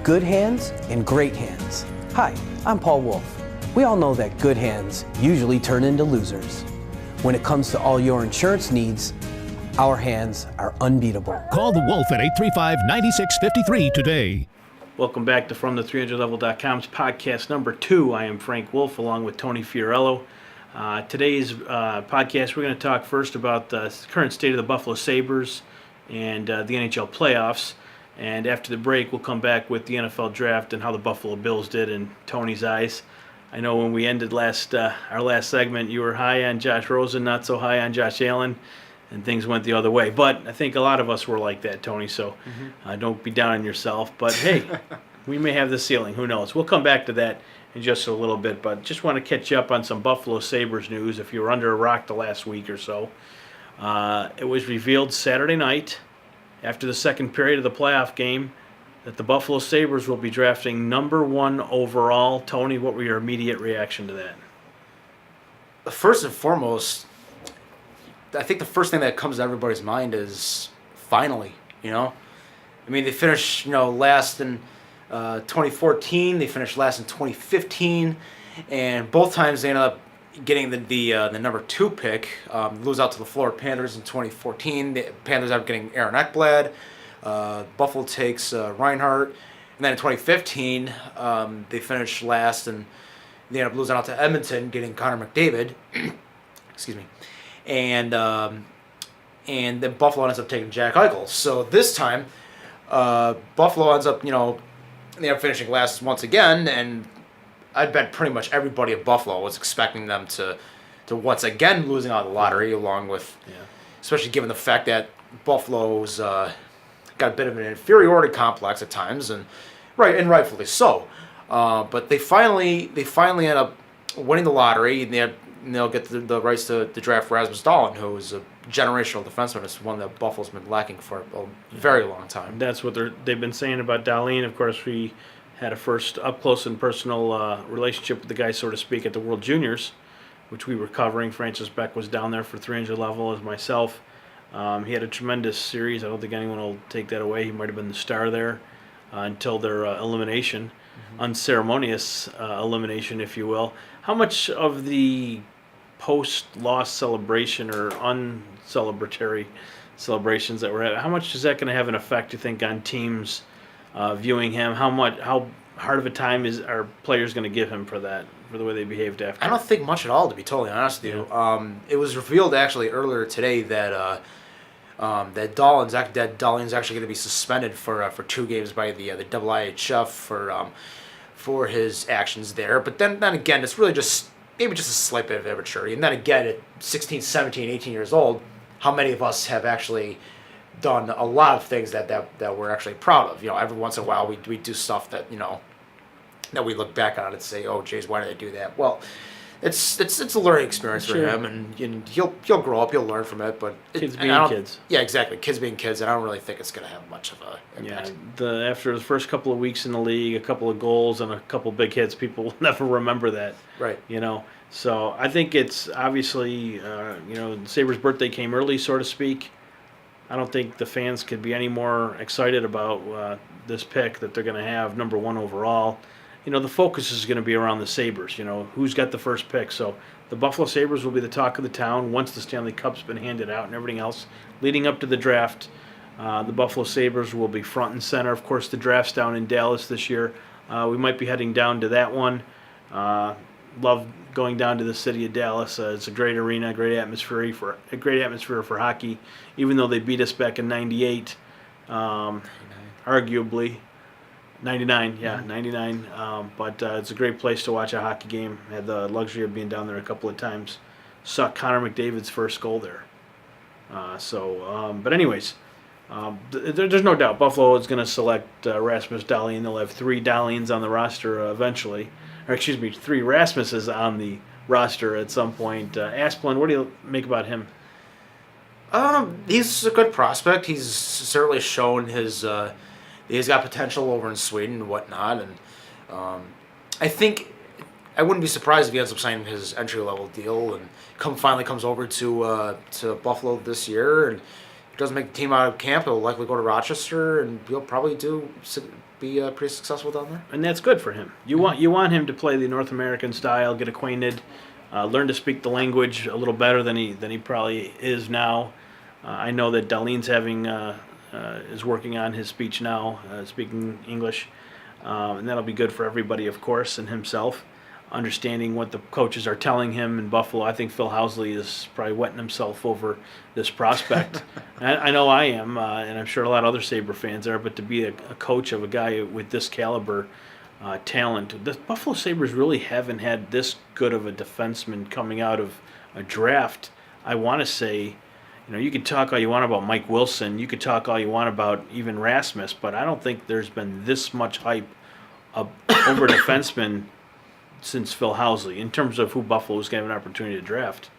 good hands and great hands. Hi, I'm Paul Wolf. We all know that good hands usually turn into losers. When it comes to all your insurance needs, our hands are unbeatable. Call the Wolf at 835-9653 today. Welcome back to From300Level.com's podcast number 2. I am Frank Wolf along with Tony Fiorello. Today's podcast, we're going to talk first about the current state of the Buffalo Sabres and the NHL playoffs. And after the break, we'll come back with the NFL draft and how the Buffalo Bills did in Tony's eyes. I know when we ended our last segment, you were high on Josh Rosen, not so high on Josh Allen, and things went the other way. But I think a lot of us were like that, Tony, so don't be down on yourself. But, hey, we may have the ceiling. Who knows? We'll come back to that in just a little bit. But just want to catch you up on some Buffalo Sabres news if you were under a rock the last week or so. It was revealed Saturday night after the second period of the playoff game that the Buffalo Sabres will be drafting number 1 overall. Tony, what were your immediate reaction to that? First and foremost, I think the first thing that comes to everybody's mind is finally, I mean, they finished, last in 2014. They finished last in 2015, and both times they ended up getting the number 2 pick. Lose out to the Florida Panthers in 2014. The Panthers ended up getting Aaron Ekblad. Buffalo takes Reinhart, and then in 2015 they finished last, and they ended up losing out to Edmonton, getting Connor McDavid. Excuse me. And then Buffalo ends up taking Jack Eichel. So this time, Buffalo ends up, they end up finishing last once again, and I bet pretty much everybody at Buffalo was expecting them to once again losing out of the lottery, along with, especially given the fact that Buffalo's got a bit of an inferiority complex at times, and rightfully so. But they finally end up winning the lottery, and they'll get the rights to draft Rasmus Dahlin, who is a generational defenseman. It's one that Buffalo's been lacking for a very long time. That's what they've been saying about Dahlin. Of course, we had a first up-close and personal relationship with the guy, so to speak, at the World Juniors, which we were covering. Francis Beck was down there for 300 level as myself. He had a tremendous series. I don't think anyone will take that away. He might have been the star there until their elimination, unceremonious elimination, if you will. How much of the post-loss celebration or uncelebratory celebrations that were having, how much is that going to have an effect, you think, on teams viewing him? How hard of a time are players going to give him for that, for the way they behaved after? I don't think much at all, to be totally honest with you. It was revealed actually earlier today that Dahlin's actually going to be suspended for 2 games by the IIHF for his actions there. But then again, it's really just maybe just a slight bit of immaturity. And then again, at 16, 17, 18 years old, how many of us have actually done a lot of things that we're actually proud of? Every once in a while we do stuff that that we look back on and say, oh geez, why did I do that? Well, it's a learning experience for him, and he'll grow up, he'll learn from it. But kids being kids. Yeah, exactly. Kids being kids, and I don't really think it's going to have much of a impact. Yeah, after the first couple of weeks in the league, a couple of goals and a couple of big hits, people will never remember that. Right. So I think it's obviously, Sabres' birthday came early, so to speak. I don't think the fans could be any more excited about this pick that they're going to have, number 1 overall. The focus is going to be around the Sabres, who's got the first pick. So the Buffalo Sabres will be the talk of the town once the Stanley Cup's been handed out and everything else. Leading up to the draft, the Buffalo Sabres will be front and center. Of course, the draft's down in Dallas this year. We might be heading down to that one. Love going down to the city of Dallas. It's a great arena, great atmosphere for hockey. Even though they beat us back in '98, arguably. 99, yeah, 99. But it's a great place to watch a hockey game. Had the luxury of being down there a couple of times. Saw Connor McDavid's first goal there. But anyways, there's no doubt Buffalo is going to select Rasmus Dahlin. They'll have 3 Dahlins on the roster eventually. Or 3 Rasmuses on the roster at some point. Asplund, what do you make about him? He's a good prospect. He's certainly shown he's got potential over in Sweden and whatnot, and I think I wouldn't be surprised if he ends up signing his entry-level deal and finally comes over to Buffalo this year, and if he doesn't make the team out of camp, he'll likely go to Rochester, and he'll probably do be pretty successful down there. And that's good for him. You want him to play the North American style, get acquainted, learn to speak the language a little better than he probably is now. I know that Darlene's is working on his speech now, speaking English, and that'll be good for everybody, of course, and himself. Understanding what the coaches are telling him in Buffalo. I think Phil Housley is probably wetting himself over this prospect. I know I am, and I'm sure a lot of other Sabre fans are, but to be a coach of a guy with this caliber talent, the Buffalo Sabres really haven't had this good of a defenseman coming out of a draft. I want to say, you could talk all you want about Mike Wilson, you could talk all you want about even Rasmus, but I don't think there's been this much hype over defensemen since Phil Housley, in terms of who Buffalo was going to have an opportunity to draft,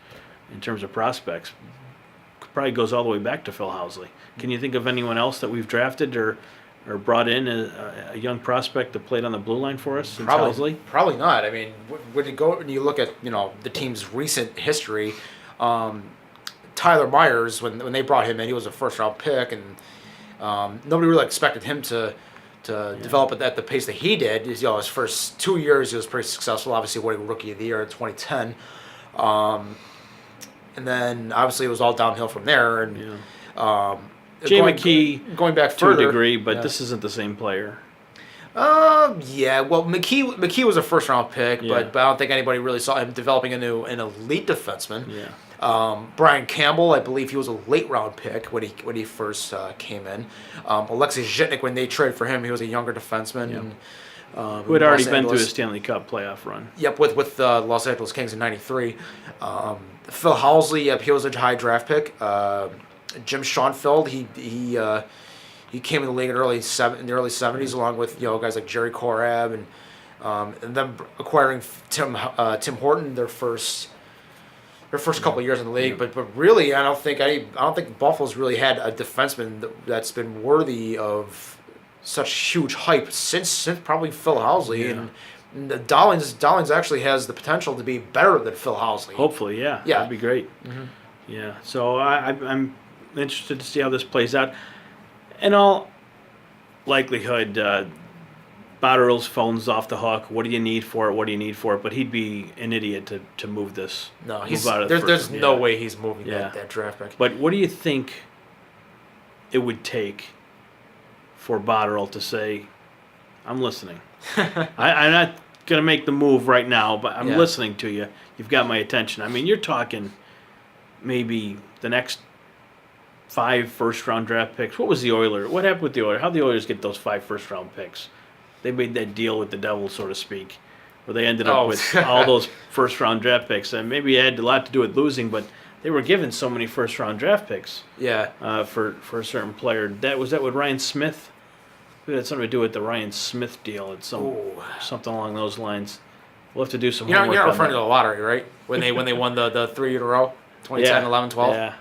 in terms of prospects. Probably goes all the way back to Phil Housley. Can you think of anyone else that we've drafted or brought in a young prospect that played on the blue line for us since Housley? Probably not. I mean, when you look at the team's recent history, Tyler Myers, when they brought him in, he was a first-round pick, and nobody really expected him to develop it at the pace that he did. His first 2 years, he was pretty successful. Obviously, winning Rookie of the Year in 2010, and then obviously it was all downhill from there. And Jay McKee, going back to further, a degree, but this isn't the same player. Yeah. Well, McKee was a first-round pick, Yeah. but I don't think anybody really saw him developing into an elite defenseman. Yeah. Brian Campbell, I believe he was a late-round pick when he first came in. Alexei Zhitnik, when they traded for him, he was a younger defenseman. Yep. And, Who had already Los been through a Angeles. Stanley Cup playoff run. Yep, with the Los Angeles Kings in '93. Phil Housley, yep, he was a high draft pick. Jim Schoenfeld, he came in the league in the early '70s, along with guys like Jerry Korab and them acquiring Tim Horton their first couple of years in the league. But really, I don't think Buffalo's really had a defenseman that's been worthy of such huge hype since probably Phil Housley. Yeah. And Dahlin's actually has the potential to be better than Phil Housley. Hopefully, yeah. Yeah. That'd be great. Mm-hmm. Yeah. So I'm interested to see how this plays out. In all likelihood, Botterill's phone's off the hook. What do you need for it? What do you need for it? But he'd be an idiot to move this. No, there's no way he's moving that draft pick. But what do you think it would take for Botterill to say, I'm listening? I'm not going to make the move right now, but I'm listening to you. You've got my attention. I mean, you're talking maybe the next 5 first-round draft picks. What happened with the Oilers? How'd the Oilers get those 5 first-round picks? They made that deal with the devil, so to speak, where they ended up with all those first-round draft picks. And maybe it had a lot to do with losing, but they were given so many first-round draft picks for a certain player. Was that with Ryan Smith? It had something to do with the Ryan Smith deal. It's something along those lines. We'll have to do some homework. You're not referring to the lottery, right? When they won the 3 in a row, 2010, 11, 12. Yeah.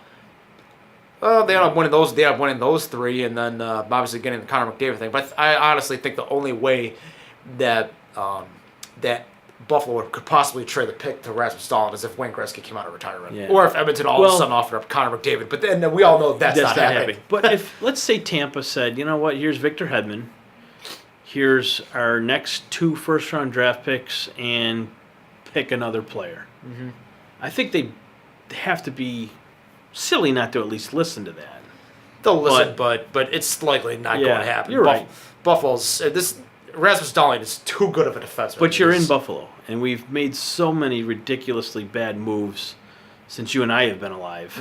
Well, they ended up winning those. They ended up winning those 3, and then obviously getting the Connor McDavid thing. But I honestly think the only way that Buffalo could possibly trade the pick to Rasmus Dahlin is if Wayne Gretzky came out of retirement, or if Edmonton all of a sudden offered up Connor McDavid. But then we all know that's not happening. But if let's say Tampa said, you know what, here's Victor Hedman, here's our next 2 first-round draft picks, and pick another player. Mm-hmm. I think they have to be silly not to at least listen to that. They'll listen, but it's likely not going to happen. You're right. Buffalo's Rasmus Dahlin is too good of a defenseman. But you're in Buffalo, and we've made so many ridiculously bad moves since you and I have been alive.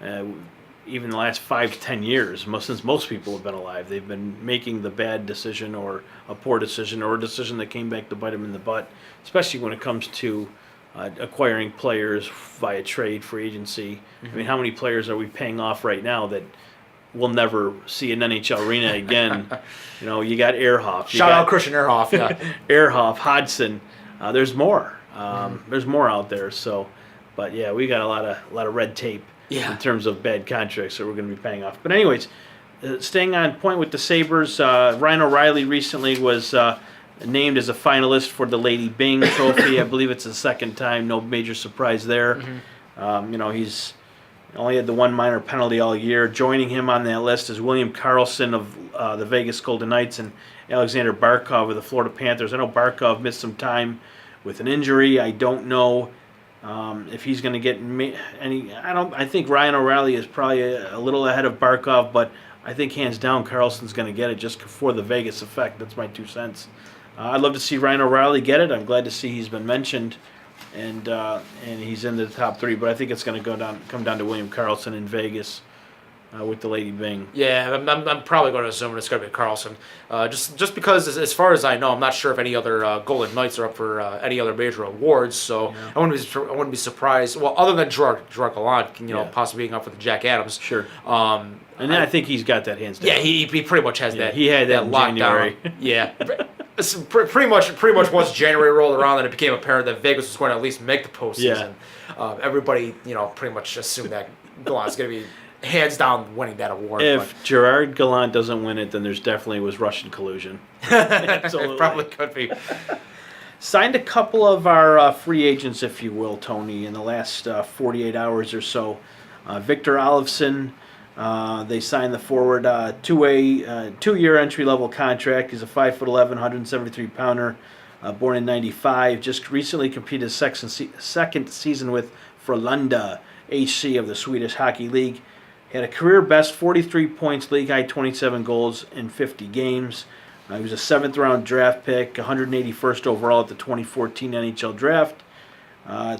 Mm-hmm. Even the last 5 to 10 years, since most people have been alive, they've been making the bad decision or a poor decision or a decision that came back to bite them in the butt, especially when it comes to acquiring players via trade, free agency. Mm-hmm. I mean, how many players are we paying off right now that we'll never see an NHL arena again? You got Ehrhoff. Shout out Christian Ehrhoff, yeah. Ehrhoff, Hodgson. There's more. There's more out there. So, but yeah, we got a lot of red tape in terms of bad contracts that we're going to be paying off. But anyways, staying on point with the Sabres, Ryan O'Reilly recently was named as a finalist for the Lady Byng Trophy. I believe it's the second time. No major surprise there. Mm-hmm. He's Only had the one minor penalty all year. Joining him on that list is William Karlsson of the Vegas Golden Knights and Alexander Barkov of the Florida Panthers. I know Barkov missed some time with an injury. I don't know if he's going to get any. I think Ryan O'Reilly is probably a little ahead of Barkov, but I think hands down Karlsson's going to get it just for the Vegas effect. That's my 2 cents. I'd love to see Ryan O'Reilly get it. I'm glad to see he's been mentioned. And he's in the top 3, but I think it's going to come down to William Karlsson in Vegas with the Lady Byng. Yeah, I'm probably going to assume it's going to be Karlsson. Just because, as far as I know, I'm not sure if any other Golden Knights are up for any other major awards. So yeah. I wouldn't be surprised. Well, other than Gerard Gallant, possibly being up for the Jack Adams. Sure. And then I think he's got that hands down. Yeah, he pretty much has that. He had that in January. Yeah. Pretty much once January rolled around and it became apparent that Vegas was going to at least make the postseason. Yeah. Everybody, pretty much assumed that Gallant's going to be hands down winning that award. If Gerard Gallant doesn't win it, then there's definitely was Russian collusion. It probably could be. Signed a couple of our free agents, if you will, Tony, in the last 48 hours or so. Victor Olofsson. They signed the forward two-year entry-level contract. He's a 5'11", 173-pounder, born in '95. Just recently completed his second season with Frölunda HC of the Swedish Hockey League. He had a career best 43 points, league high 27 goals in 50 games. He was a 7th-round draft pick, 181st overall at the 2014 NHL Draft.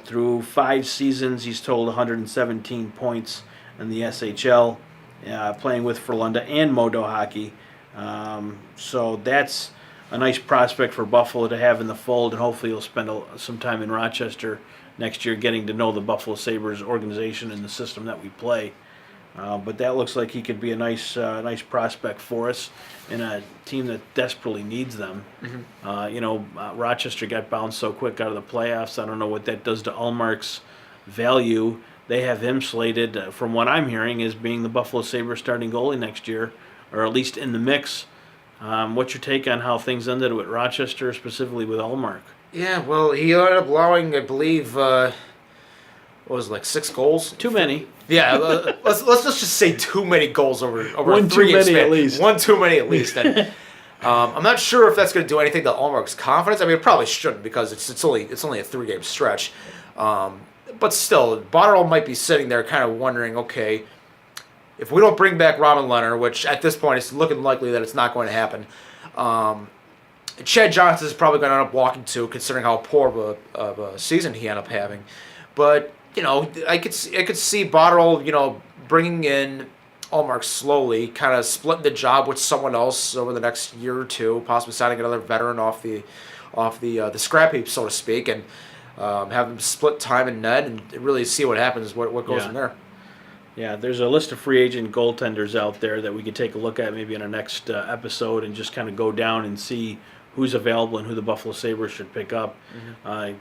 Through 5 seasons, he's totaled 117 points in the SHL, playing with Frölunda and Modo Hockey. So that's a nice prospect for Buffalo to have in the fold, and hopefully he'll spend some time in Rochester next year getting to know the Buffalo Sabres organization and the system that we play. But that looks like he could be a nice prospect for us in a team that desperately needs them. Mm-hmm. Rochester got bounced so quick out of the playoffs. I don't know what that does to Ullmark's value. They have him slated, from what I'm hearing, as being the Buffalo Sabres starting goalie next year, or at least in the mix. What's your take on how things ended with Rochester, specifically with Ullmark? Yeah, well, he ended up allowing, I believe, 6 goals? Too many. Yeah, let's just say too many goals over one a 3 game span. At least. One too many at least. And, I'm not sure if that's going to do anything to Ullmark's confidence. I mean, it probably shouldn't because it's only a 3-game stretch. But still, Botterill might be sitting there kind of wondering, okay, if we don't bring back Robin Lehner, which at this point it's looking likely that it's not going to happen, Chad Johnson is probably going to end up walking too, considering how poor of a season he ended up having. But I could see Botterill, bringing in Ullmark slowly, kind of splitting the job with someone else over the next year or two, possibly signing another veteran off the scrap heap, so to speak, and have them split time and net and really see what happens, what goes from there. Yeah, there's a list of free agent goaltenders out there that we could take a look at maybe in our next episode and just kind of go down and see who's available and who the Buffalo Sabres should pick up. Mm-hmm.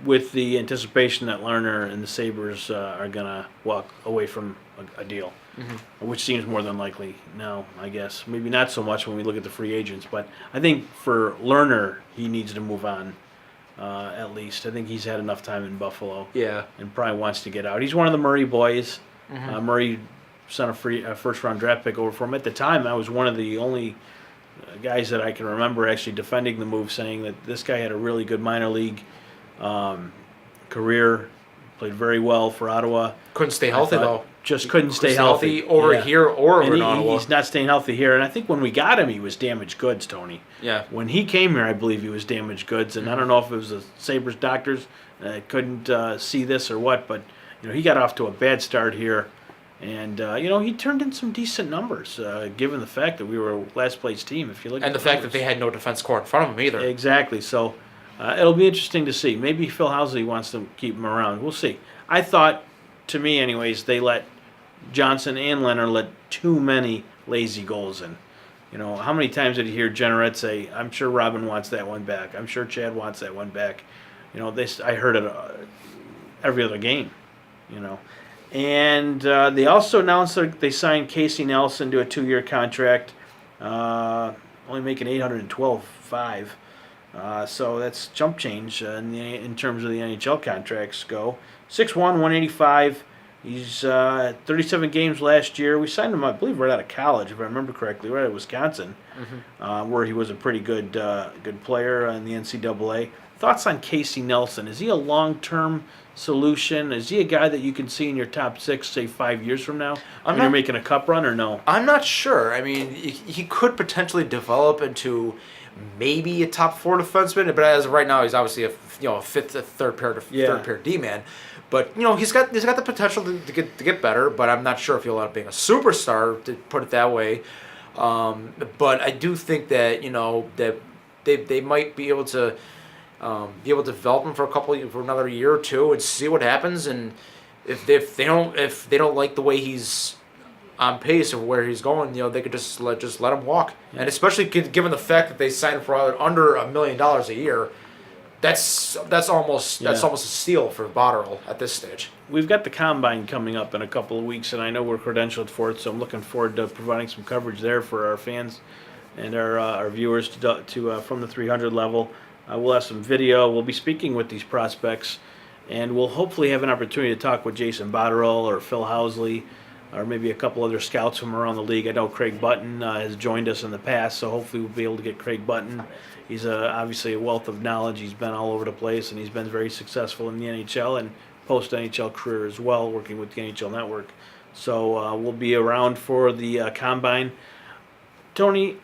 With the anticipation that Lerner and the Sabres are going to walk away from a deal, mm-hmm. which seems more than likely now, I guess. Maybe not so much when we look at the free agents, but I think for Lerner, he needs to move on, at least. I think he's had enough time in Buffalo. Yeah. And probably wants to get out. He's one of the Murray boys. Mm-hmm. Murray sent a first-round draft pick over for him. At the time, I was one of the only guys that I can remember actually defending the move, saying that this guy had a really good minor league career, played very well for Ottawa. Couldn't stay healthy though. Just couldn't stay healthy over here or over in Ottawa. He's not staying healthy here, and I think when we got him, he was damaged goods, Tony. Yeah. When he came here, I believe he was damaged goods, and I don't know if it was the Sabres doctors couldn't see this or what, but he got off to a bad start here, and he turned in some decent numbers, given the fact that we were a last place team. If you look, and the fact that they had no defense core in front of them either. Exactly. So. It'll be interesting to see. Maybe Phil Housley wants to keep him around. We'll see. I thought, to me anyways, they let Johnson and Leonard let too many lazy goals in. How many times did you hear Generette say, I'm sure Robin wants that one back. I'm sure Chad wants that one back. I heard it every other game, And they also announced that they signed Casey Nelson to a 2-year contract, only making $812,500. So that's chump change in terms of the NHL contracts go. 6'1", 185, He's 37 games last year. We signed him, I believe, right out of college, if I remember correctly, right out of Wisconsin, where he was a pretty good player in the NCAA. Thoughts on Casey Nelson? Is he a long-term solution? Is he a guy that you can see in your top 6, say 5 years from now, when you're making a cup run, or no? I'm not sure. I mean, he could potentially develop into maybe a top 4 defenseman, but as of right now, he's obviously a third pair D-man. But he's got the potential to get better. But I'm not sure if he'll end up being a superstar, to put it that way. But I do think that that they might be able to develop him for another year or two and see what happens. And if they don't like the way he's on pace or where he's going, they could just let him walk. Yeah. And especially given the fact that they signed him for under $1 million a year, that's almost a steal for Botterill at this stage. We've got the Combine coming up in a couple of weeks, and I know we're credentialed for it, so I'm looking forward to providing some coverage there for our fans and our viewers to from the 300 level. We'll have some video. We'll be speaking with these prospects, and we'll hopefully have an opportunity to talk with Jason Botterill or Phil Housley, or maybe a couple other scouts from around the league. I know Craig Button has joined us in the past, so hopefully we'll be able to get Craig Button. He's obviously a wealth of knowledge. He's been all over the place, and he's been very successful in the NHL and post-NHL career as well, working with the NHL Network. So we'll be around for the Combine. Tony,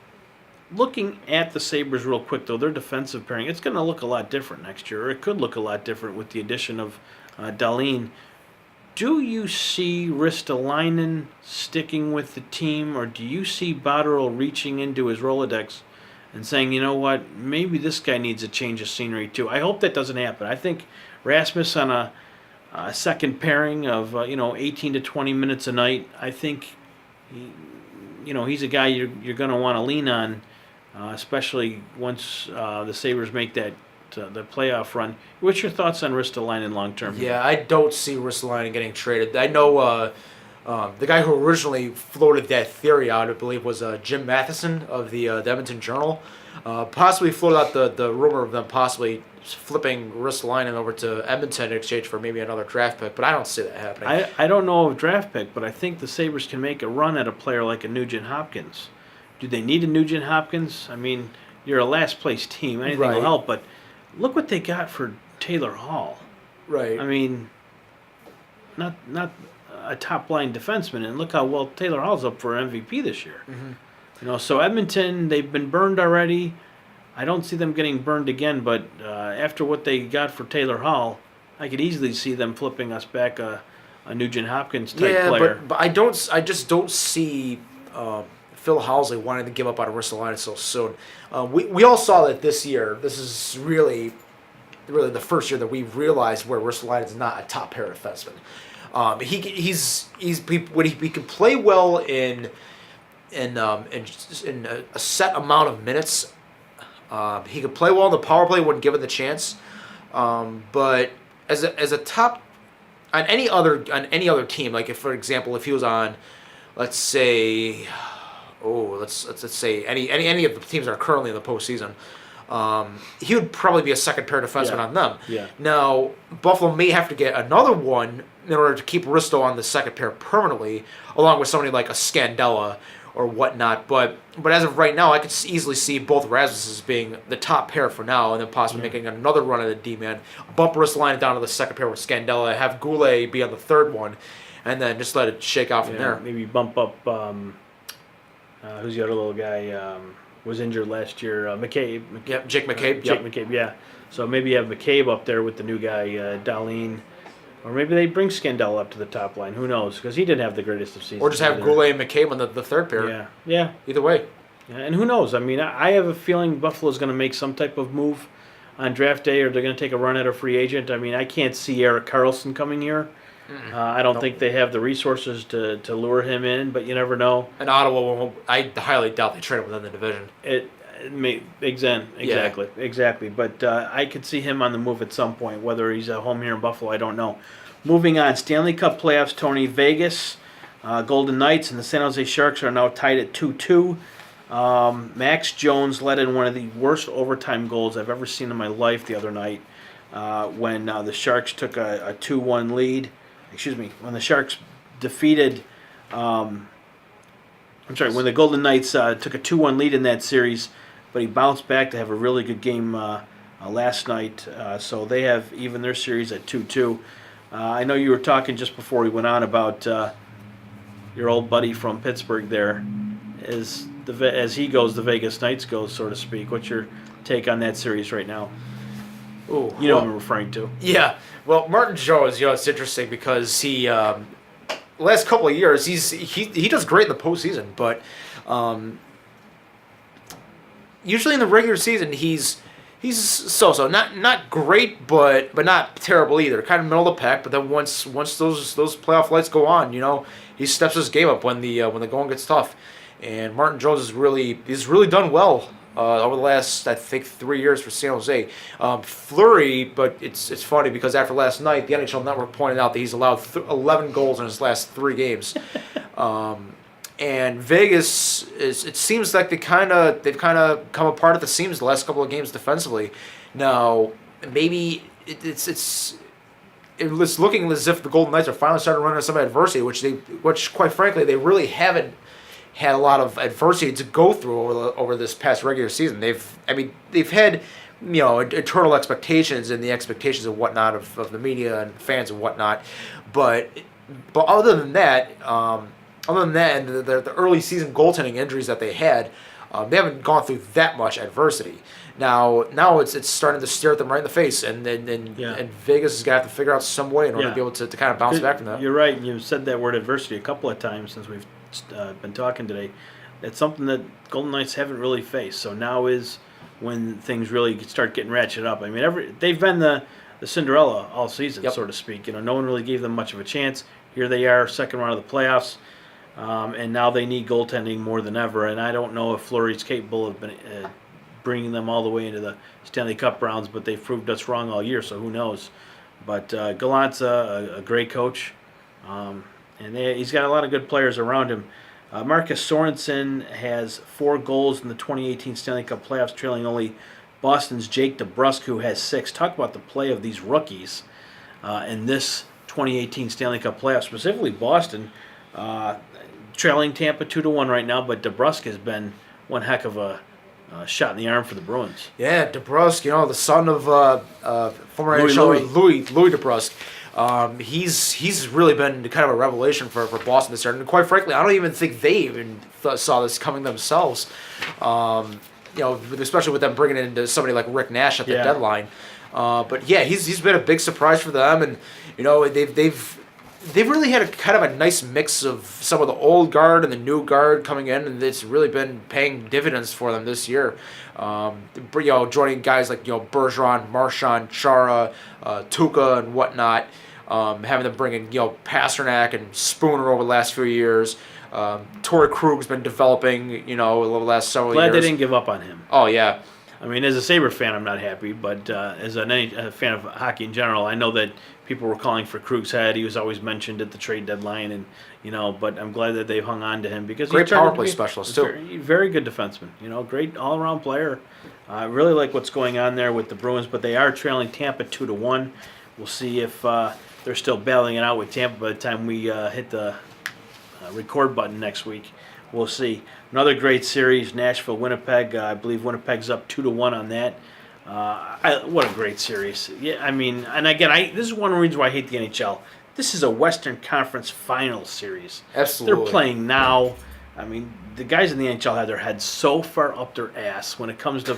looking at the Sabres real quick, though, their defensive pairing, it's going to look a lot different next year, or it could look a lot different with the addition of Dahlin. Do you see Ristolainen sticking with the team, or do you see Botterill reaching into his Rolodex and saying, you know what, maybe this guy needs a change of scenery too? I hope that doesn't happen. I think Rasmus on a second pairing of 18 to 20 minutes a night, I think he's a guy you're going to want to lean on, especially once the Sabres make that the playoff run. What's your thoughts on Ristolainen long term? Yeah, I don't see Ristolainen getting traded. I know the guy who originally floated that theory out, I believe, was Jim Matheson of the Edmonton Journal. Possibly floated out the rumor of them possibly flipping Ristolainen over to Edmonton in exchange for maybe another draft pick, but I don't see that happening. I don't know of a draft pick, but I think the Sabres can make a run at a player like a Nugent Hopkins. Do they need a Nugent Hopkins? I mean, you're a last-place team. Anything will help, but look what they got for Taylor Hall. Right. I mean, not a top-line defenseman, and look how well Taylor Hall's up for MVP this year. Mm-hmm. So Edmonton, they've been burned already. I don't see them getting burned again, but after what they got for Taylor Hall, I could easily see them flipping us back a Nugent Hopkins type player. But I just don't see Phil Housley wanting to give up on Ristolainen so soon. We all saw that this year. This is really the first year that we realized where Ristolainen is not a top pair defenseman. He can play well in a set amount of minutes. He could play well in the power play when given the chance. But as a top on any other team, like for example, if he was on, let's say any of the teams that are currently in the postseason, he would probably be a second pair defenseman on them. Yeah. Now, Buffalo may have to get another one in order to keep Risto on the second pair permanently, along with somebody like a Scandella or whatnot. But as of right now, I could easily see both Rasmuses being the top pair for now, and then possibly making another run at the D-man, bump Ristolainen down to the second pair with Scandella, have Goulet be on the third one, and then just let it shake out from there. Maybe bump up. Who's the other little guy? Was injured last year. McCabe. Yep, Jake McCabe. Jake McCabe, yeah. So maybe you have McCabe up there with the new guy, Dahlin. Or maybe they bring Scandella up to the top line. Who knows? Because he didn't have the greatest of seasons. Or just have Goulet and McCabe on the third pair. Yeah. Either way. Yeah, and who knows? I mean, I have a feeling Buffalo's going to make some type of move on draft day, or they're going to take a run at a free agent. I mean, I can't see Erik Karlsson coming here. I don't think they have the resources to lure him in, but you never know. And Ottawa, I highly doubt they trade him within the division. Exactly. But I could see him on the move at some point. Whether he's at home here in Buffalo, I don't know. Moving on, Stanley Cup playoffs, Tony. Vegas, Golden Knights, and the San Jose Sharks are now tied at 2-2. Max Jones led in one of the worst overtime goals I've ever seen in my life the other night when the Sharks took a 2-1 lead. when the Sharks defeated, when the Golden Knights took a 2-1 lead in that series, but he bounced back to have a really good game last night. So they have even their series at 2-2. I know you were talking just before we went on about your old buddy from Pittsburgh there. As he goes, the Vegas Knights go, so to speak. What's your take on that series right now? Ooh, You know what I'm referring to. Yeah. Well, Martin Jones, it's interesting because he, last couple of years, he does great in the postseason, but usually in the regular season, he's so not great, but not terrible either. Kind of middle of the pack. But then once those playoff lights go on, he steps his game up when the going gets tough. And Martin Jones he's really done well over the last, I think, 3 years for San Jose. Fleury, but it's funny because after last night, the NHL Network pointed out that he's allowed 11 goals in his last 3 games. And Vegas it seems like they've kind of come apart at the seams the last couple of games defensively. Now maybe it's looking as if the Golden Knights are finally starting to run into some adversity, which quite frankly they really haven't had a lot of adversity to go through over this past regular season. They've had eternal expectations and the expectations and whatnot of the media and fans and whatnot, but other than that and the early season goaltending injuries that they had, they haven't gone through that much adversity. Now it's starting to stare at them right in the face, and Vegas is gonna have to figure out some way in order to be able to kind of bounce back from that. You're right, and you've said that word adversity a couple of times since we've been talking today. It's something that Golden Knights haven't really faced. So now is when things really start getting ratcheted up. I mean, they've been the Cinderella all season, so to speak. No one really gave them much of a chance. Here they are, second round of the playoffs, and now they need goaltending more than ever. And I don't know if Fleury's capable of bringing them all the way into the Stanley Cup rounds, but they've proved us wrong all year, so who knows. But Gallant's a great coach, and he's got a lot of good players around him. Marcus Sorensen has 4 goals in the 2018 Stanley Cup playoffs, trailing only Boston's Jake DeBrusk, who has 6. Talk about the play of these rookies in this 2018 Stanley Cup playoffs, specifically Boston, trailing Tampa 2-1 right now, but DeBrusk has been one heck of a shot in the arm for the Bruins. Yeah, DeBrusk, the son of former NHL Louis DeBrusk. He's really been kind of a revelation for Boston this year, and quite frankly, I don't even think they even saw this coming themselves. Especially with them bringing in somebody like Rick Nash at the deadline. But yeah, he's been a big surprise for them, and they've really had a kind of a nice mix of some of the old guard and the new guard coming in, and it's really been paying dividends for them this year. Joining guys like Bergeron, Marchand, Chara, Tuukka, and whatnot. Having them bring in Pasternak and Spooner over the last few years. Torrey Krug's been developing over the last several years. Glad they didn't give up on him. Oh yeah. I mean, as a Sabre fan, I'm not happy, but as a fan of hockey in general, I know that people were calling for Krug's head. He was always mentioned at the trade deadline, and but I'm glad that they've hung on to him because great power play specialist too. Very good defenseman. Great all-around player. I really like what's going on there with the Bruins, but they are trailing Tampa 2-1. We'll see if they're still battling it out with Tampa by the time we hit the record button next week. We'll see. Another great series, Nashville-Winnipeg. I believe Winnipeg's up 2-1 on that. What a great series. Yeah, I mean, and again, this is one reason why I hate the NHL. This is a Western Conference Final series. Absolutely. They're playing now. I mean, the guys in the NHL have their heads so far up their ass when it comes to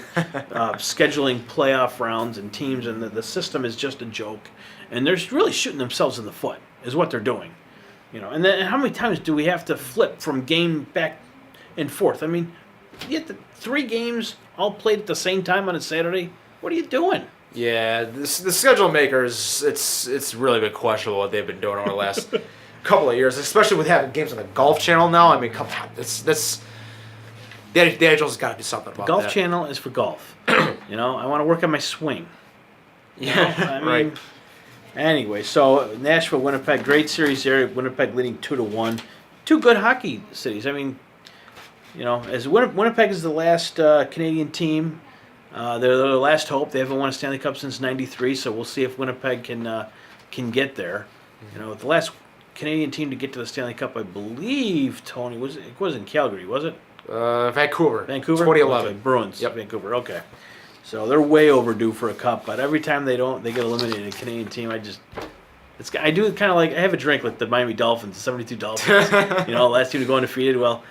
scheduling playoff rounds and teams, and the system is just a joke. And they're really shooting themselves in the foot, is what they're doing. And then how many times do we have to flip from game back and forth? I mean, you get the 3 games all played at the same time on a Saturday. What are you doing? Yeah, the schedule makers, it's really been questionable what they've been doing over the last couple of years, especially with having games on the Golf Channel now. I mean, come on, the NHL's got to do something about that. Golf Channel is for golf. I want to work on my swing. Yeah, right. Anyway, so Nashville, Winnipeg, great series there. Winnipeg leading 2-1. 2 good hockey cities. I mean, as Winnipeg is the last Canadian team, they're the last hope. They haven't won a Stanley Cup since '93, so we'll see if Winnipeg can get there. You know, the last Canadian team to get to the Stanley Cup, I believe, Tony, it wasn't Calgary, was it? Vancouver. Vancouver? 2011. Okay, Bruins. Yep. Vancouver, okay. So they're way overdue for a cup, but every time they get eliminated, a Canadian team, I do kind of like, I have a drink like the Miami Dolphins, the 72 Dolphins. Last team to go undefeated, well,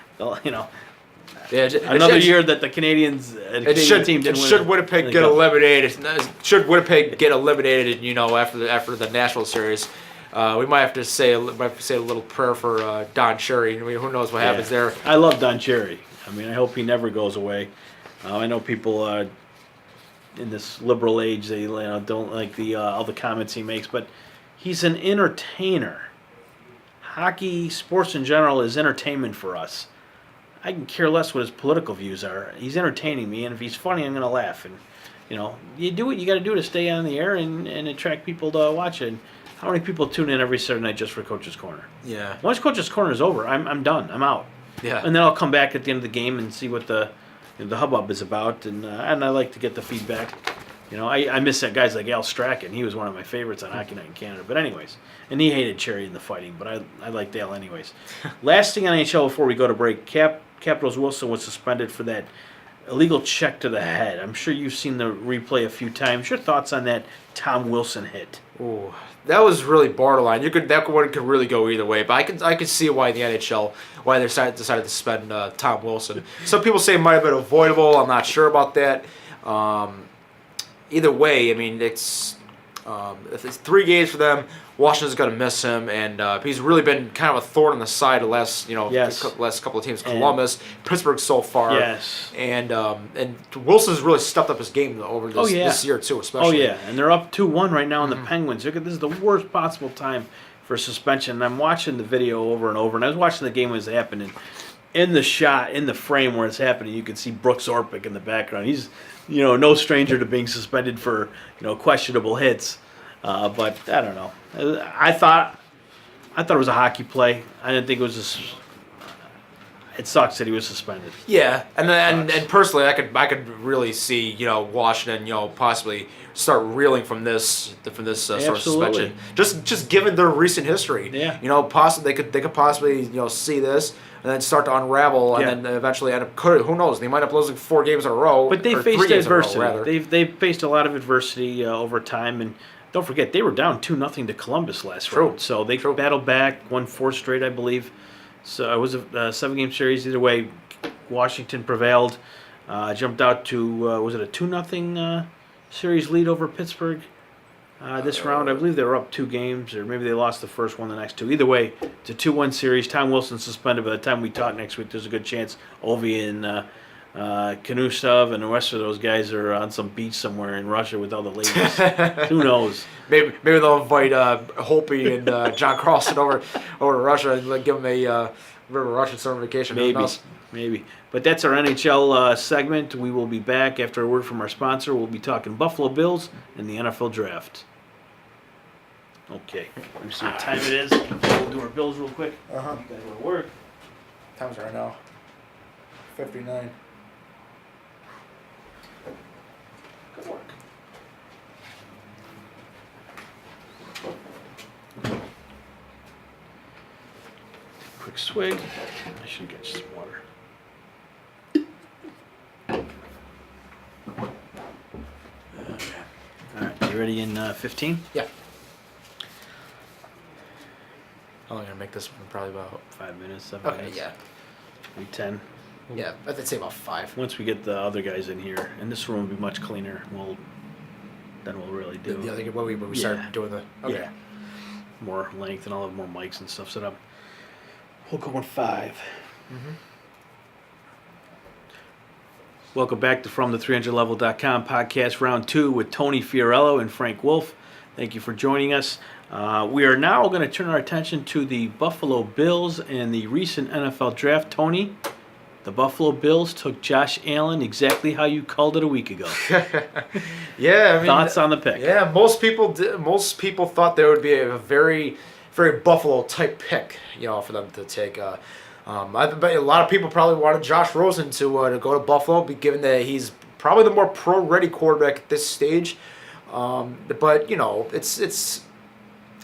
Yeah, another year that the Canadians, Canadian team didn't win. Should Winnipeg get eliminated? Should Winnipeg get eliminated? After the National Series, we might have to say a little prayer for Don Cherry. I mean, who knows what happens there? I love Don Cherry. I mean, I hope he never goes away. I know people in this liberal age, they don't like all the comments he makes, but he's an entertainer. Hockey, sports in general, is entertainment for us. I can care less what his political views are. He's entertaining me, and if he's funny, I'm going to laugh. And, you do what you got to do to stay on the air and attract people to watch it. And how many people tune in every Saturday night just for Coach's Corner? Yeah. Once Coach's Corner is over, I'm done. I'm out. Yeah. And then I'll come back at the end of the game and see what the hubbub is about, and I like to get the feedback. I miss that guys like Al Strachan. He was one of my favorites on Hockey Night in Canada. But anyways, and he hated Cherry in the fighting, but I liked Al anyways. Last thing on NHL before we go to break, Capitals Wilson was suspended for that illegal check to the head. I'm sure you've seen the replay a feat times. Your thoughts on that Tom Wilson hit? Ooh, that was really borderline. That one could really go either way. But I could see why the NHL they decided to suspend Tom Wilson. Some people say it might have been avoidable. I'm not sure about that. Either way, I mean, if it's 3 games for them, Washington's going to miss him, and he's really been kind of a thorn in the side of the last couple of teams. Columbus, Pittsburgh so far. Yes. And Wilson's really stepped up his game over this year too, especially. Oh yeah, and they're up 2-1 right now in the Penguins. Look at this is the worst possible time for suspension. And I'm watching the video over and over, and I was watching the game when it was happening. In the shot, in the frame where it's happening, you can see Brooks Orpik in the background. He's, no stranger to being suspended for, questionable hits. But I don't know. I thought it was a hockey play. I didn't think it was it sucks that he was suspended. Yeah, and personally, I could really see Washington possibly start reeling from this sort of suspension. Just given their recent history. Yeah. Possibly they could possibly see this and then start to unravel and then eventually end up. Who knows? They might end up losing 4 games in a row. But they faced adversity. They've faced a lot of adversity over time, and don't forget they were down 2-0 to Columbus last round. So they battled back, won 4 straight, I believe. So it was a 7-game series. Either way, Washington prevailed. Jumped out to was it a 2-0 series lead over Pittsburgh this round? I believe they were up 2 games, or maybe they lost the first one, the next 2. Either way, it's a 2-1 series. Tom Wilson suspended. By the time we talk next week, there's a good chance Ovi and Kanusov and the rest of those guys are on some beach somewhere in Russia with all the ladies. Who knows? Maybe they'll invite Holtby and John Carlson over to Russia and give them a Russian summer vacation. Maybe. But that's our NHL segment. We will be back after a word from our sponsor. We'll be talking Buffalo Bills and the NFL Draft. Okay. Let me see what time it is. We'll do our Bills real quick. You guys want to work? Time's right now. 59. Good work. Quick swig. I should get some water. All right, you ready in 15? Yeah. How long are you going to make this one? Probably about 5 minutes, 7 minutes. yeah. Maybe 10. Yeah, I'd say about 5. Once we get the other guys in here, and this room will be much cleaner, then we'll really do The other where we start doing the more length, and I'll have more mics and stuff set up. We'll go on 5. Welcome back to From the 300level.com podcast, round 2 with Tony Fiorello and Frank Wolf. Thank you for joining us. We are now going to turn our attention to the Buffalo Bills and the recent NFL draft. Tony, the Buffalo Bills took Josh Allen exactly how you called it a week ago. Yeah, I mean, thoughts on the pick? Yeah, most people thought there would be a very, very Buffalo type pick, for them to take. I bet a lot of people probably wanted Josh Rosen to go to Buffalo, given that he's probably the more pro-ready quarterback at this stage. But it's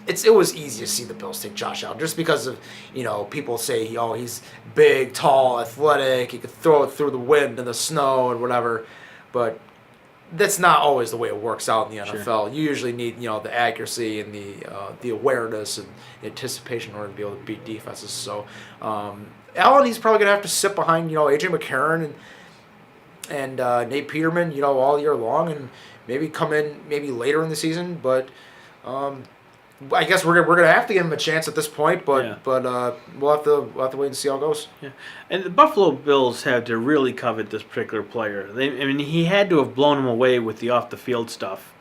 it was easy to see the Bills take Josh Allen just because of, people say, oh, he's big, tall, athletic, he could throw it through the wind and the snow and whatever, but that's not always the way it works out in the NFL. Sure. You usually need, the accuracy and the awareness and anticipation in order to be able to beat defenses. So, Allen, he's probably going to have to sit behind, A.J. McCarron and Nate Peterman, all year long, and maybe come in maybe later in the season, but I guess we're gonna have to give him a chance at this point, but we'll have to wait and see how it goes. Yeah, and the Buffalo Bills had to really covet this particular player. He had to have blown him away with the off the field stuff,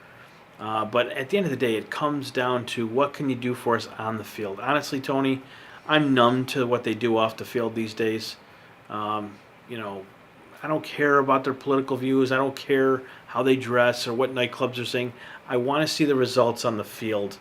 but at the end of the day, it comes down to what can you do for us on the field. Honestly, Tony, I'm numb to what they do off the field these days. I don't care about their political views. I don't care how they dress or what nightclubs are saying. I want to see the results on the field.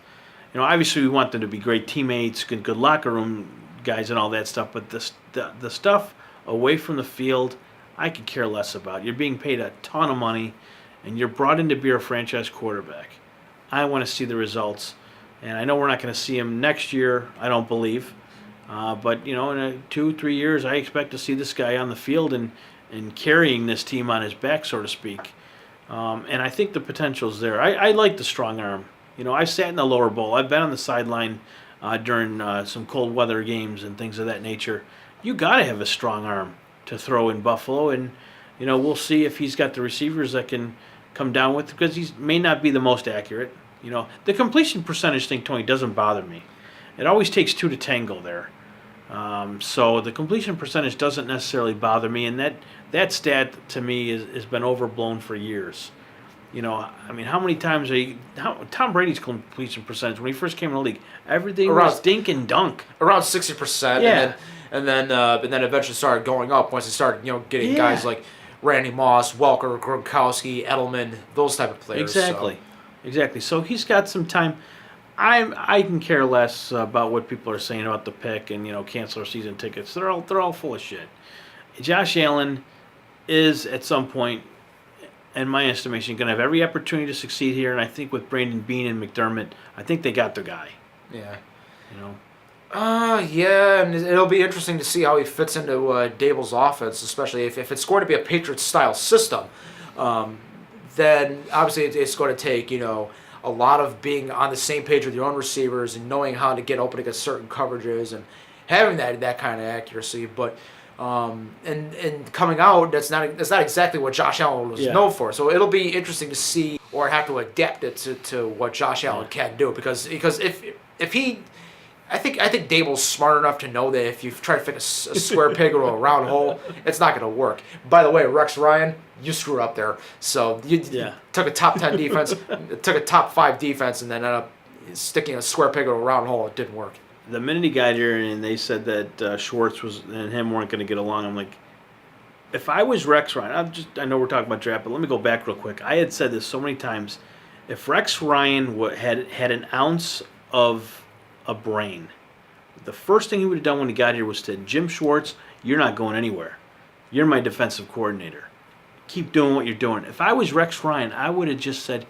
Obviously we want them to be great teammates, good locker room guys and all that stuff, but the stuff away from the field, I could care less about. You're being paid a ton of money, and you're brought in to be a franchise quarterback. I want to see the results, and I know we're not going to see him next year, I don't believe, but, in 2-3 years, I expect to see this guy on the field and carrying this team on his back, so to speak. And I think the potential's there. I like the strong arm. I sat in the lower bowl. I've been on the sideline during some cold weather games and things of that nature. You got to have a strong arm to throw in Buffalo, and we'll see if he's got the receivers that can come down with, because he may not be the most accurate. The completion percentage thing, Tony, doesn't bother me. It always takes two to tango there. So the completion percentage doesn't necessarily bother me, and that stat to me has been overblown for years. How many times Tom Brady's completion percentage when he first came in the league, everything was dink and dunk. Around 60%. Yeah. And then eventually started going up once he started, getting guys like Randy Moss, Welker, Gronkowski, Edelman, those type of players. Exactly. So he's got some time. I can care less about what people are saying about the pick and cancel our season tickets. They're all full of shit. Josh Allen is at some point, in my estimation, going to have every opportunity to succeed here, and I think with Brandon Beane and McDermott, I think they got their guy. Yeah. Yeah, and it'll be interesting to see how he fits into Dable's offense, especially if it's going to be a Patriots-style system. Then obviously it's going to take, a lot of being on the same page with your own receivers and knowing how to get open against certain coverages and having that kind of accuracy, but. And coming out, that's not exactly what Josh Allen was known for. So it'll be interesting to see, or have to adapt it to what Josh Allen can do. Because if he, I think Dable's smart enough to know that if you try to fit a square peg into a round hole, it's not going to work. By the way, Rex Ryan, you screwed up there. So you took a top 10 defense, took a top 5 defense, and then ended up sticking a square peg into a round hole. It didn't work. The minute he got here and they said that Schwartz and him weren't going to get along, I'm like, if I was Rex Ryan, I know we're talking about draft, but let me go back real quick. I had said this so many times. If Rex Ryan had an ounce of a brain, the first thing he would have done when he got here was said, Jim Schwartz, you're not going anywhere. You're my defensive coordinator. Keep doing what you're doing. If I was Rex Ryan, I would have just said,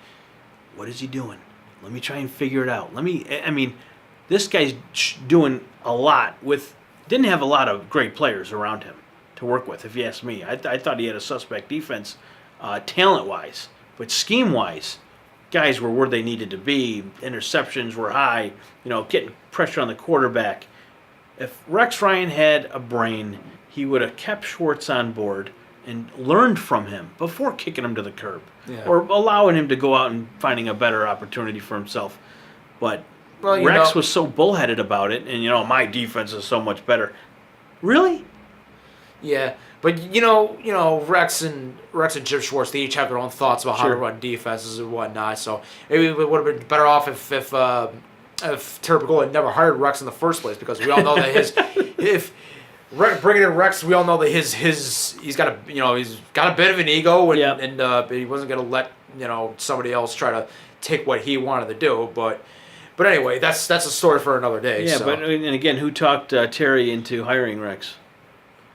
what is he doing? Let me try and figure it out. This guy's doing a lot didn't have a lot of great players around him to work with, if you ask me. I thought he had a suspect defense talent-wise, but scheme-wise, guys were where they needed to be. Interceptions were high, getting pressure on the quarterback. If Rex Ryan had a brain, he would have kept Schwartz on board and learned from him before kicking him to the curb or allowing him to go out and finding a better opportunity for himself. But Rex was so bullheaded about it, and my defense is so much better. Really? Yeah, but Rex and Jim Schwartz, they each have their own thoughts about how to run defenses and whatnot. So maybe it would have been better off if Terry Pegula had never hired Rex in the first place, because we all know that bringing in Rex, we all know that he's got a bit of an ego, and he wasn't going to let somebody else try to take what he wanted to do, But anyway, that's a story for another day. Yeah, so. but and again, who talked Terry into hiring Rex?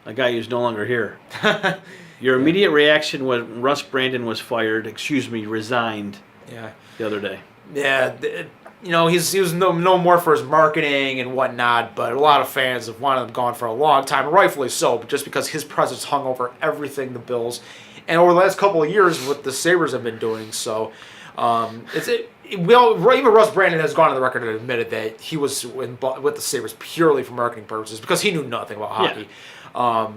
A guy who's no longer here. Your immediate reaction when Russ Brandon was resigned. Yeah. The other day. Yeah, he was no more for his marketing and whatnot, but a lot of fans have wanted him gone for a long time, rightfully so, but just because his presence hung over everything the Bills, and over the last couple of years, what the Sabres have been doing. So, even Russ Brandon has gone on the record and admitted that he was with the Sabres purely for marketing purposes because he knew nothing about hockey. Yeah.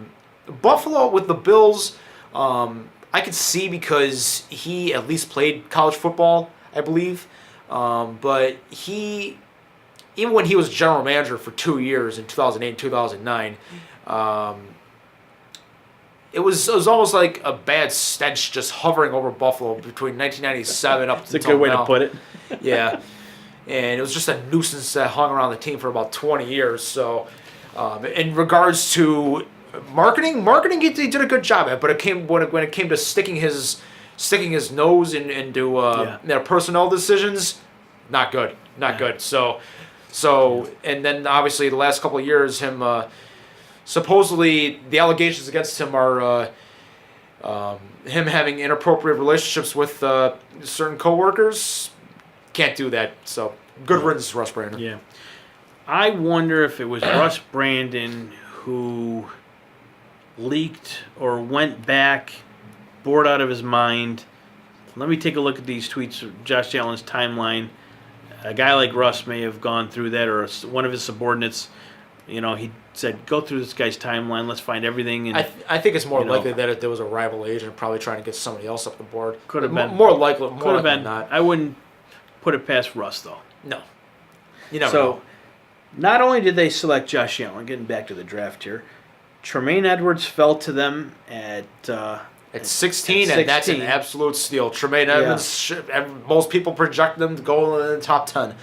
Buffalo with the Bills, I could see because he at least played college football, I believe. But even when he was general manager for 2 years in 2008 and 2009, it was almost like a bad stench just hovering over Buffalo between 1997 up It's a good way to put it. Yeah. And it was just a nuisance that hung around the team for about 20 years. So, in regards to marketing, he did a good job at it, but when it came to sticking his nose into personnel decisions, not good. So, and then obviously the last couple of years, him supposedly the allegations against him are him having inappropriate relationships with certain coworkers. Can't do that. So good riddance, Russ Brandon. Yeah. I wonder if it was Russ Brandon who leaked or went back, bored out of his mind. Let me take a look at these tweets of Josh Allen's timeline. A guy like Russ may have gone through that, or one of his subordinates, he said, go through this guy's timeline, let's find everything. And I think it's more likely that there was a rival agent probably trying to get somebody else up the board. Could have been. More likely been. not. I wouldn't put it past Russ, though. No. You never know. Not only did they select Josh Allen, getting back to the draft here, Tremaine Edwards fell to them at 16, and that's an absolute steal. Tremaine Edwards, most people project them to go in the top 10.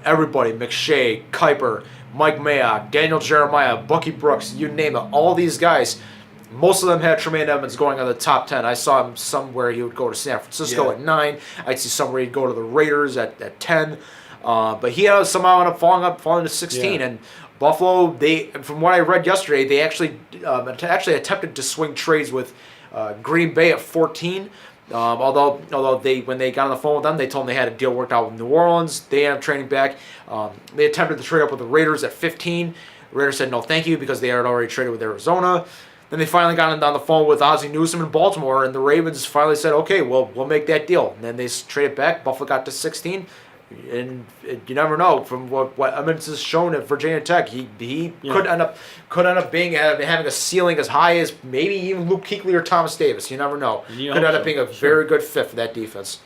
Everybody, McShay, Kuiper, Mike Mayock, Daniel Jeremiah, Bucky Brooks, you name it, all these guys, most of them had Tremaine Edwards going on the top 10. I saw him somewhere he would go to San Francisco at 9. I'd see somewhere he'd go to the Raiders at 10. But he somehow ended up falling to 16. And Buffalo, from what I read yesterday, they actually attempted to swing trades with Green Bay at 14. Although when they got on the phone with them, they told them they had a deal worked out with New Orleans. They ended up trading back. They attempted to trade up with the Raiders at 15. The Raiders said no thank you because they had already traded with Arizona. Then they finally got on the phone with Ozzie Newsome in Baltimore, and the Ravens finally said, okay, well, we'll make that deal. And then they traded back. Buffalo got to 16. And you never know. From what Emmons has shown at Virginia Tech, he could end up being having a ceiling as high as maybe even Luke Kuechly or Thomas Davis. You never know. Could end up being a very good fit for that defense.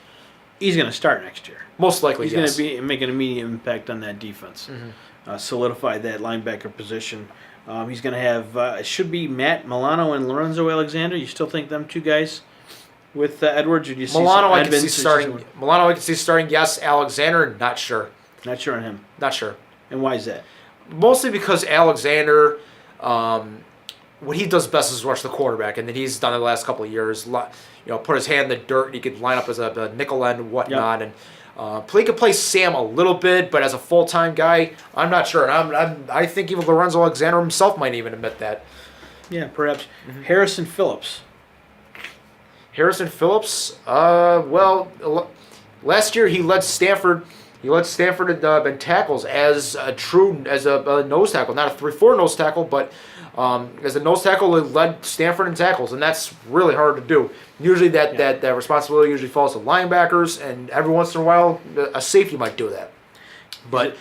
He's going to start next year. Most likely, he's going to be make an immediate impact on that defense. Mm-hmm. Solidify that linebacker position. He's going to have it should be Matt Milano and Lorenzo Alexander. You still think them two guys? With Edwards, or do you see Milano? I can see starting. Milano, I can see starting. Yes, Alexander, not sure. Not sure on him. Not sure. And why is that? Mostly because Alexander, what he does best is rush the quarterback, and then he's done it the last couple of years. Put his hand in the dirt, and he could line up as a nickel end and whatnot, and he could play Sam a little bit, but as a full-time guy, I'm not sure. I think even Lorenzo Alexander himself might even admit that. Yeah, perhaps. Mm-hmm. Harrison Phillips. Last year he led Stanford. He led Stanford in tackles as a nose tackle, not a 3-4 nose tackle, but as a nose tackle, he led Stanford in tackles, and that's really hard to do. Usually that responsibility usually falls to linebackers, and every once in a while a safety might do that. But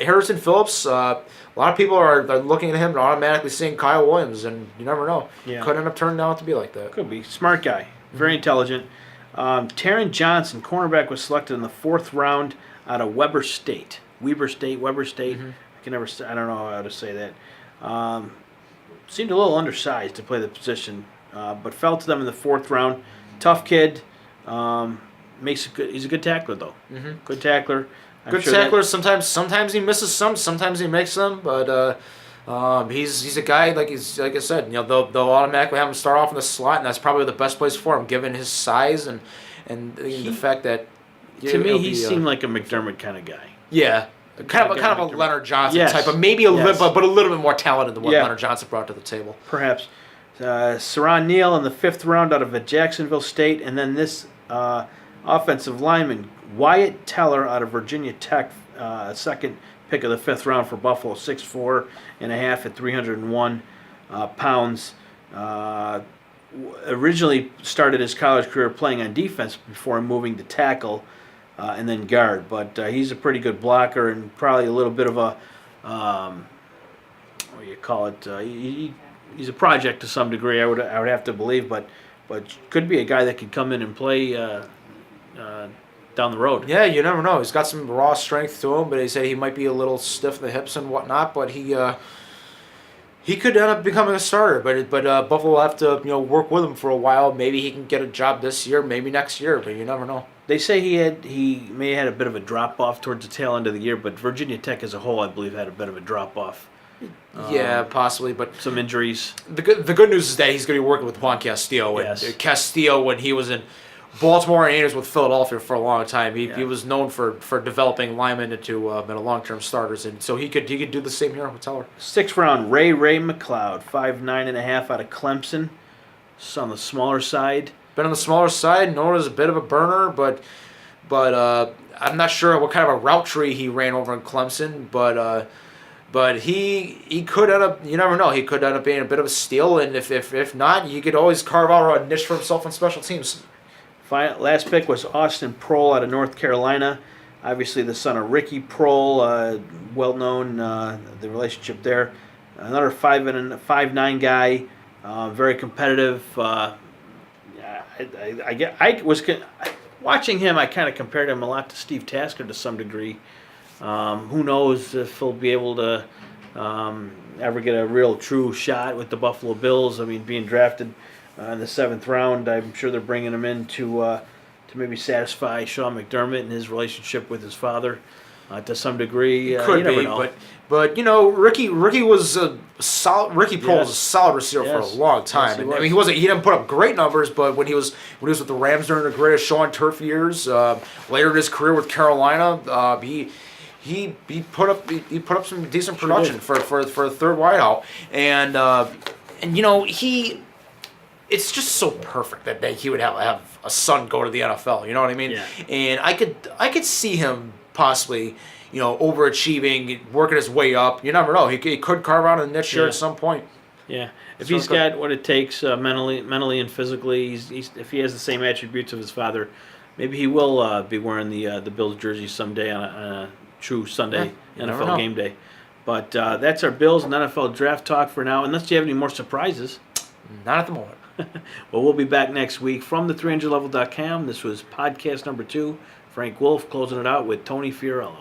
Harrison Phillips, a lot of people are looking at him and automatically seeing Kyle Williams, and you never know. Yeah. Could end up turning out to be like that. Could be. Smart guy. Very intelligent. Taron Johnson, cornerback, was selected in the 4th round out of Weber State. Mm-hmm. I don't know how to say that. Seemed a little undersized to play the position, but fell to them in the 4th round. Tough kid. He's a good tackler, though. Mm-hmm. Good tackler. Good tackler. Sometimes he misses some. Sometimes he makes some. But he's a guy like I said. They'll automatically have him start off in the slot, and that's probably the best place for him, given his size and the fact that. To me, he seemed like a McDermott kind of guy. Yeah. Kind of a Leonard Johnson type, but maybe a little bit more talented than what Leonard Johnson brought to the table. Perhaps. Saran Neal in the 5th round out of Jacksonville State, and then this Offensive lineman Wyatt Teller out of Virginia Tech, second pick of the 5th round for Buffalo, 6'4" and a half at 301 pounds. Originally started his college career playing on defense before moving to tackle and then guard. But he's a pretty good blocker and probably a little bit of a, what do you call it? He's a project to some degree, I would have to believe, but could be a guy that could come in and play down the road. Yeah, you never know. He's got some raw strength to him, but they say he might be a little stiff in the hips and whatnot. But he could end up becoming a starter. But Buffalo will have to work with him for a while. Maybe he can get a job this year, maybe next year. But you never know. They say he may have had a bit of a drop off towards the tail end of the year, but Virginia Tech as a whole, I believe, had a bit of a drop off. Yeah, possibly, but some injuries. The good news is that he's going to be working with Juan Castillo. And yes. Castillo, when he was in Baltimore and he was with Philadelphia for a long time, he was known for developing linemen into long-term starters, and so he could do the same here with Teller. 6th round, Ray McLeod, 5'9" and a half out of Clemson. It's on the smaller side. Been on the smaller side, known as a bit of a burner, but I'm not sure what kind of a route tree he ran over in Clemson, but he could end up, you never know, he could end up being a bit of a steal, and if not, you could always carve out a niche for himself on special teams. Last pick was Austin Prohl out of North Carolina. Obviously the son of Ricky Prohl, well-known, the relationship there. Another 5'9" guy, very competitive. Watching him, I kind of compared him a lot to Steve Tasker to some degree. Who knows if he'll be able to ever get a real true shot with the Buffalo Bills. I mean, being drafted in the 7th round, I'm sure they're bringing him in to maybe satisfy Sean McDermott and his relationship with his father to some degree. Could you never be, know. but Ricky was a solid. Ricky Prohl was a solid receiver for a long time. Yes, I mean, he didn't put up great numbers, but when he was with the Rams during the greatest Sean Turf years, later in his career with Carolina, he put up some decent production for a third wideout, and it's just so perfect that he would have a son go to the NFL. You know what I mean? Yeah. And I could see him possibly, overachieving, working his way up. You never know. He could carve out a niche here at some point. Yeah. If he's got what it takes mentally and physically, if he has the same attributes of his father, maybe he will be wearing the Bills jersey someday on a true Sunday NFL game day. But that's our Bills and NFL draft talk for now. Unless you have any more surprises. Not at the moment. Well, we'll be back next week from the300level.com. This was podcast number 2. Frank Wolf closing it out with Tony Fiorello.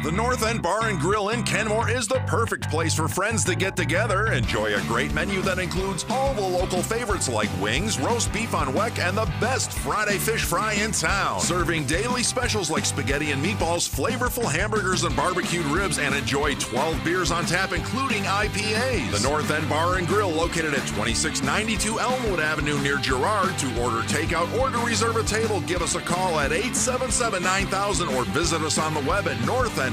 The North End Bar and Grill in Kenmore is the perfect place for friends to get together, enjoy a great menu that includes all the local favorites like wings, roast beef on weck, and the best Friday fish fry in town. Serving daily specials like spaghetti and meatballs, flavorful hamburgers and barbecued ribs, and enjoy 12 beers on tap, including IPAs. The North End Bar and Grill, located at 2692 Elmwood Avenue near Girard. To order takeout or to reserve a table, give us a call at 877-9000 or visit us on the web at northendbarandgrill.com.